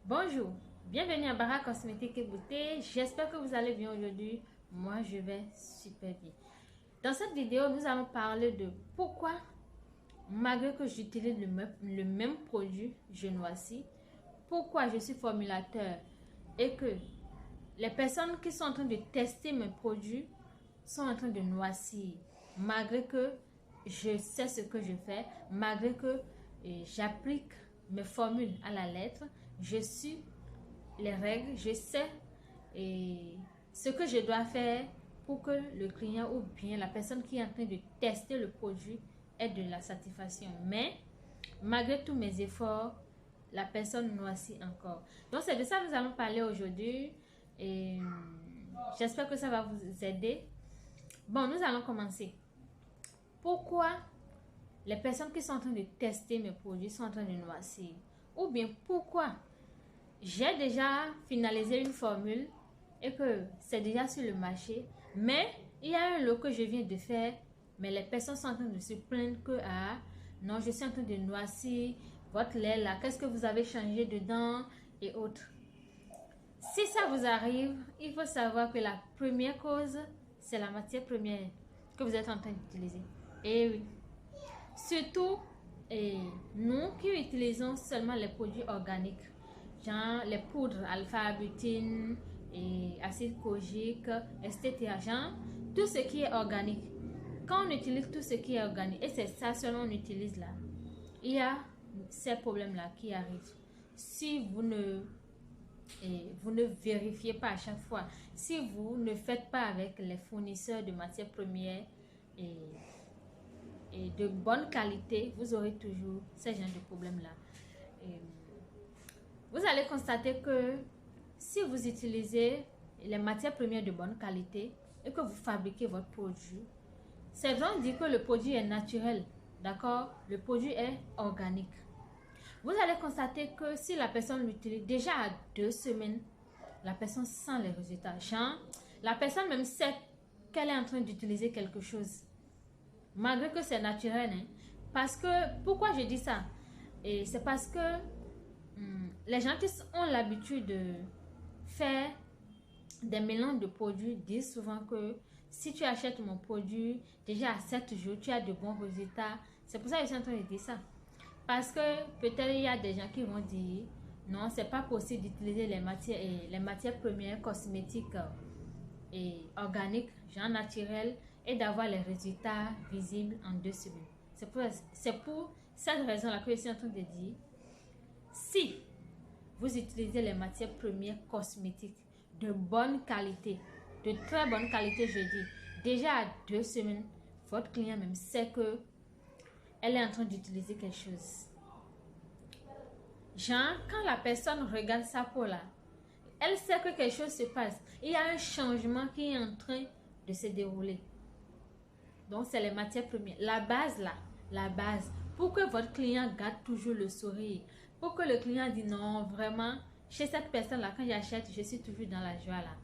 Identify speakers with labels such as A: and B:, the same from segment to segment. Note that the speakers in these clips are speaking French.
A: Bonjour, bienvenue à Bara Cosmétique et Beauté. J'espère que vous allez bien aujourd'hui. Moi, je vais super bien. Dans cette vidéo, nous allons parler de pourquoi, malgré que j'utilise le même produit, je noircis. Pourquoi je suis formulateur et que les personnes qui sont en train de tester mes produits sont en train de noircir. Malgré que je sais ce que je fais, malgré que j'applique mes formules à la lettre, je suis les règles, je sais ce que je dois faire pour que le client ou bien la personne qui est en train de tester le produit ait de la satisfaction. Mais malgré tous mes efforts, la personne noircit encore. Donc c'est de ça que nous allons parler aujourd'hui et j'espère que ça va vous aider. Bon, nous allons commencer. Pourquoi les personnes qui sont en train de tester mes produits sont en train de noircir? Ou bien pourquoi j'ai déjà finalisé une formule et que c'est déjà sur le marché, mais il y a un lot que je viens de faire, mais les personnes sont en train de se plaindre que non, je suis en train de noircir votre lait là, qu'est-ce que vous avez changé dedans et autres. Si ça vous arrive, il faut savoir que la première cause, c'est la matière première que vous êtes en train d'utiliser. Et oui, surtout nous qui utilisons seulement les produits organiques, genre les poudres alpha-butine et acide kojique, etc. Genre tout ce qui est organique. Quand on utilise tout ce qui est organique, et c'est ça seulement on utilise là, il y a ces problèmes-là qui arrivent. Si vous ne vérifiez pas à chaque fois, si vous ne faites pas avec les fournisseurs de matières premières et de bonne qualité, vous aurez toujours ces genres de problèmes-là. Vous allez constater que si vous utilisez les matières premières de bonne qualité et que vous fabriquez votre produit, c'est vrai, on dit que le produit est naturel, d'accord? Le produit est organique. Vous allez constater que si la personne l'utilise déjà à 2 semaines, la personne sent les résultats. Genre, la personne même sait qu'elle est en train d'utiliser quelque chose. Malgré que c'est naturel. Hein? Parce que, pourquoi je dis ça? Et c'est parce que les gens qui ont l'habitude de faire des mélanges de produits disent souvent que si tu achètes mon produit, déjà à 7 jours, tu as de bons résultats. C'est pour ça que je suis en train de dire ça. Parce que peut-être il y a des gens qui vont dire non, c'est pas possible d'utiliser les matières premières cosmétiques et organiques, genre naturelles, et d'avoir les résultats visibles en 2 semaines. C'est pour cette raison-là que je suis en train de dire, si vous utilisez les matières premières cosmétiques de bonne qualité, de très bonne qualité, je dis, déjà à 2 semaines, votre client même sait que elle est en train d'utiliser quelque chose. Genre, quand la personne regarde sa peau là, elle sait que quelque chose se passe. Il y a un changement qui est en train de se dérouler. Donc, c'est les matières premières. La base là, la base. Pour que votre client garde toujours le sourire. Pour que le client dise non, vraiment, chez cette personne là, quand j'achète, je suis toujours dans la joie là.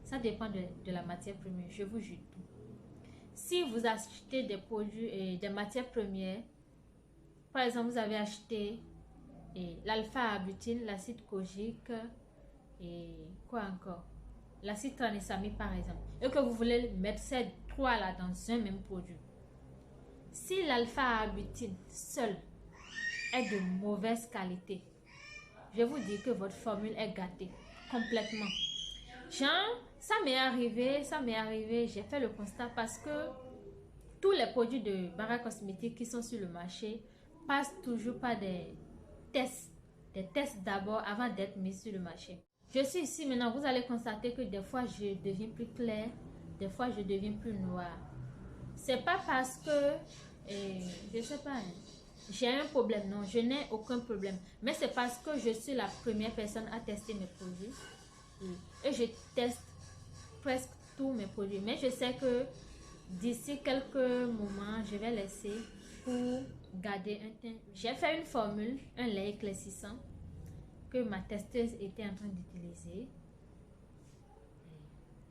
A: Ça dépend de la matière première. Je vous jure tout. Si vous achetez des produits et des matières premières, par exemple, vous avez acheté l'alpha-butine, l'acide kojique et quoi encore? L'acide tranexamique par exemple. Et que vous voulez mettre ces trois là dans un même produit. Si l'alpha-butine seul est de mauvaise qualité, je vous dis que votre formule est gâtée complètement. Genre, ça m'est arrivé, j'ai fait le constat parce que tous les produits de Bara Cosmétique qui sont sur le marché passent toujours par des tests d'abord avant d'être mis sur le marché. Je suis ici maintenant, vous allez constater que des fois je deviens plus clair, des fois je deviens plus noir. C'est pas parce que, je sais pas, j'ai un problème, non, je n'ai aucun problème. Mais c'est parce que je suis la première personne à tester mes produits. Et je teste presque tous mes produits. Mais je sais que d'ici quelques moments, je vais laisser pour garder un teint. J'ai fait une formule, un lait éclaircissant que ma testeuse était en train d'utiliser.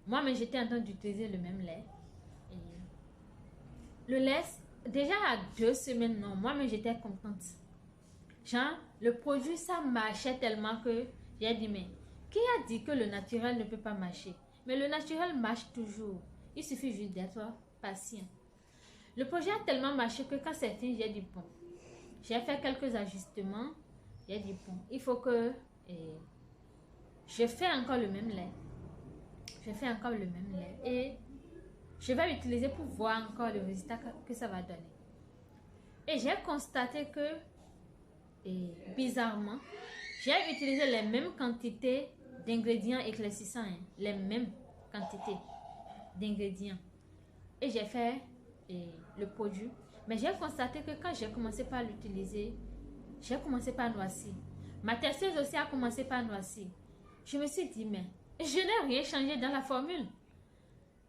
A: Moi-même, j'étais en train d'utiliser le même lait. Et le lait, déjà à 2 semaines, non, moi-même, j'étais contente. Genre, le produit, ça marchait tellement que J'ai dit, mais qui a dit que le naturel ne peut pas marcher? Mais le naturel marche toujours. Il suffit juste d'être patient. Le projet a tellement marché que quand c'est fini, j'ai dit, bon, j'ai fait quelques ajustements. J'ai dit, bon, il faut que je fais encore le même lait. Je fais encore le même lait. Et je vais l'utiliser pour voir encore le résultat que ça va donner. Et j'ai constaté que, bizarrement, j'ai utilisé les mêmes quantités d'ingrédients éclaircissants. Les mêmes quantités d'ingrédients. Et j'ai fait le produit. Mais j'ai constaté que quand j'ai commencé par l'utiliser, j'ai commencé par noircir. Ma testeuse aussi a commencé par noircir. Je me suis dit, mais je n'ai rien changé dans la formule.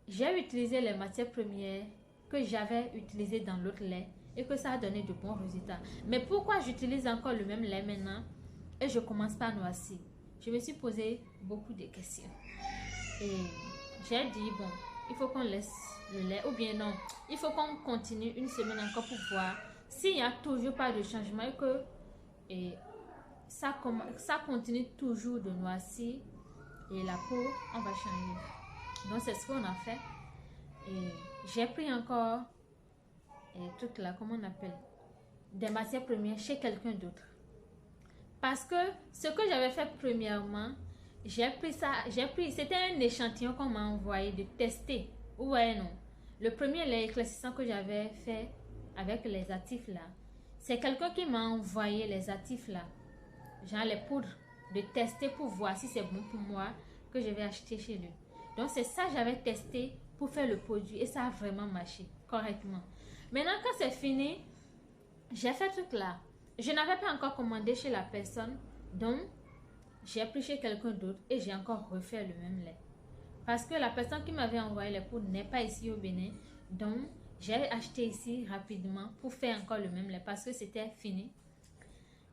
A: J'ai utilisé les matières premières que j'avais utilisées dans l'autre lait et que ça a donné de bons résultats. Mais pourquoi j'utilise encore le même lait maintenant et je commence par noircir? Je me suis posé beaucoup de questions. Et j'ai dit, bon, il faut qu'on laisse le lait ou bien non. Il faut qu'on continue une semaine encore pour voir s'il n'y a toujours pas de changement et que ça continue toujours de noircir et la peau, on va changer. Donc c'est ce qu'on a fait. Et j'ai pris encore toutes là, comment on appelle, des matières premières chez quelqu'un d'autre. Parce que ce que j'avais fait premièrement, c'était un échantillon qu'on m'a envoyé de tester. Ouais, non. Le premier lait éclaircissant que j'avais fait avec les actifs là, c'est quelqu'un qui m'a envoyé les actifs là, genre les poudres, de tester pour voir si c'est bon pour moi que je vais acheter chez lui. Donc c'est ça que j'avais testé pour faire le produit et ça a vraiment marché correctement. Maintenant quand c'est fini, j'ai fait tout là. Je n'avais pas encore commandé chez la personne, donc j'ai pris chez quelqu'un d'autre et j'ai encore refait le même lait. Parce que la personne qui m'avait envoyé les poudres n'est pas ici au Bénin, donc j'ai acheté ici rapidement pour faire encore le même lait parce que c'était fini.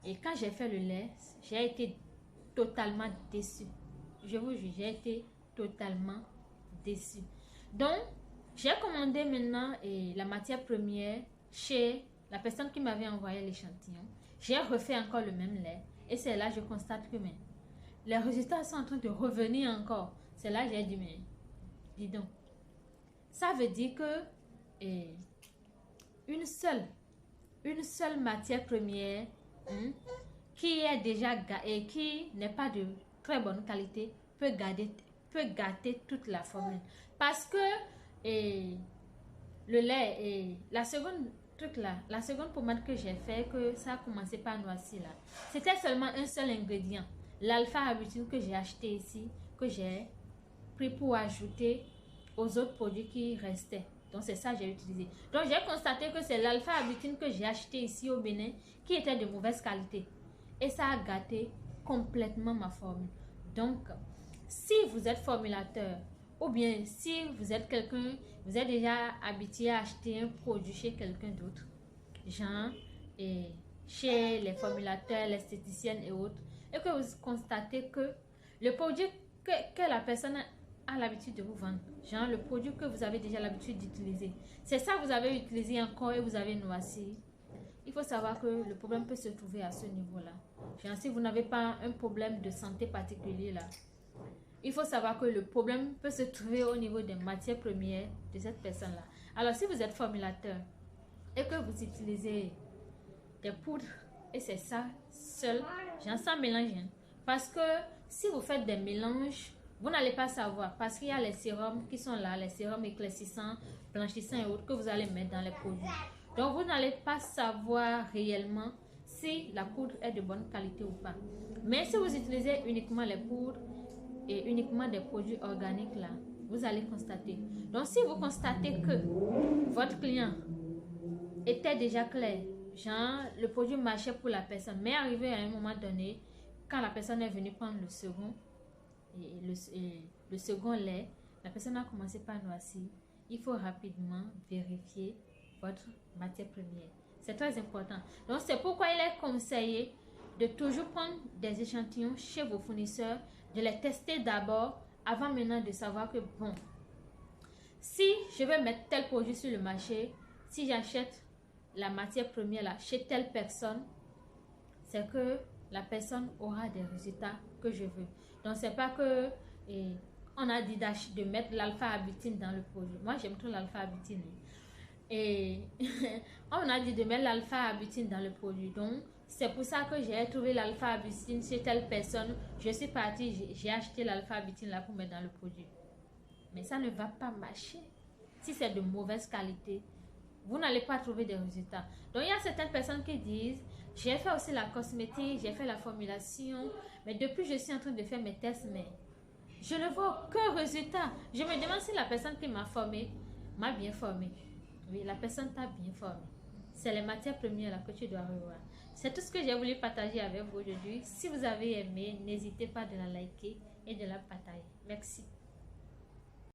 A: Et quand j'ai fait le lait, j'ai été totalement déçue. Je vous jure, j'ai été totalement déçue. Donc, j'ai commandé maintenant la matière première chez la personne qui m'avait envoyé l'échantillon. J'ai refait encore le même lait. Et c'est là que je constate que les résultats sont en train de revenir encore. C'est là que j'ai dit, mais dis donc. Ça veut dire que une seule matière première qui est déjà et qui n'est pas de très bonne qualité peut gâter toute la formule. Parce que le lait, la seconde pommade que j'ai fait, que ça a commencé par noircir là, c'était seulement un seul ingrédient, l'alpha-arbutinine que j'ai acheté ici, que j'ai pris pour ajouter aux autres produits qui restaient. Donc c'est ça que j'ai utilisé. Donc j'ai constaté que c'est l'alpha-arbutinine que j'ai acheté ici au Bénin qui était de mauvaise qualité. Et ça a gâté complètement ma formule. Donc, si vous êtes formulateur, ou bien si vous êtes vous êtes déjà habitué à acheter un produit chez quelqu'un d'autre, genre chez les formulateurs, l'esthéticienne et autres, et que vous constatez que le produit que la personne a l'habitude de vous vendre, genre le produit que vous avez déjà l'habitude d'utiliser, c'est ça que vous avez utilisé encore et vous avez noirci. Il faut savoir que le problème peut se trouver à ce niveau-là. Genre, si vous n'avez pas un problème de santé particulier là, il faut savoir que le problème peut se trouver au niveau des matières premières de cette personne-là. Alors, si vous êtes formulateur et que vous utilisez des poudres, et c'est ça seul, genre sans mélange, parce que si vous faites des mélanges, vous n'allez pas savoir, parce qu'il y a les sérums qui sont là, les sérums éclaircissants, blanchissants et autres que vous allez mettre dans les produits. Donc, vous n'allez pas savoir réellement si la poudre est de bonne qualité ou pas. Mais si vous utilisez uniquement les poudres et uniquement des produits organiques là, vous allez constater. Donc, si vous constatez que votre client était déjà clair, genre le produit marchait pour la personne, mais arrivé à un moment donné, quand la personne est venue prendre le second lait, la personne a commencé par noircir. Il faut rapidement vérifier votre matière première. C'est très important. Donc, c'est pourquoi il est conseillé de toujours prendre des échantillons chez vos fournisseurs, de les tester d'abord avant maintenant de savoir que, bon, si je vais mettre tel produit sur le marché, si j'achète la matière première là chez telle personne, c'est que la personne aura des résultats que je veux. Donc, c'est pas que on a dit de mettre l'alpha-arbutin dans le produit. Moi, j'aime trop l'alpha-arbutin. Et on a dit de mettre l'alpha-arbutin dans le produit. Donc, c'est pour ça que j'ai trouvé l'alpha-arbutin chez telle personne. Je suis partie, j'ai acheté l'alpha-arbutin là pour mettre dans le produit. Mais ça ne va pas marcher. Si c'est de mauvaise qualité, vous n'allez pas trouver des résultats. Donc, il y a certaines personnes qui disent, j'ai fait aussi la cosmétique, j'ai fait la formulation, mais depuis, je suis en train de faire mes tests, mais je ne vois aucun résultat. Je me demande si la personne qui m'a formé m'a bien formé. Oui, la personne t'a bien formé. C'est les matières premières là que tu dois revoir. C'est tout ce que j'ai voulu partager avec vous aujourd'hui. Si vous avez aimé, n'hésitez pas de la liker et de la partager. Merci.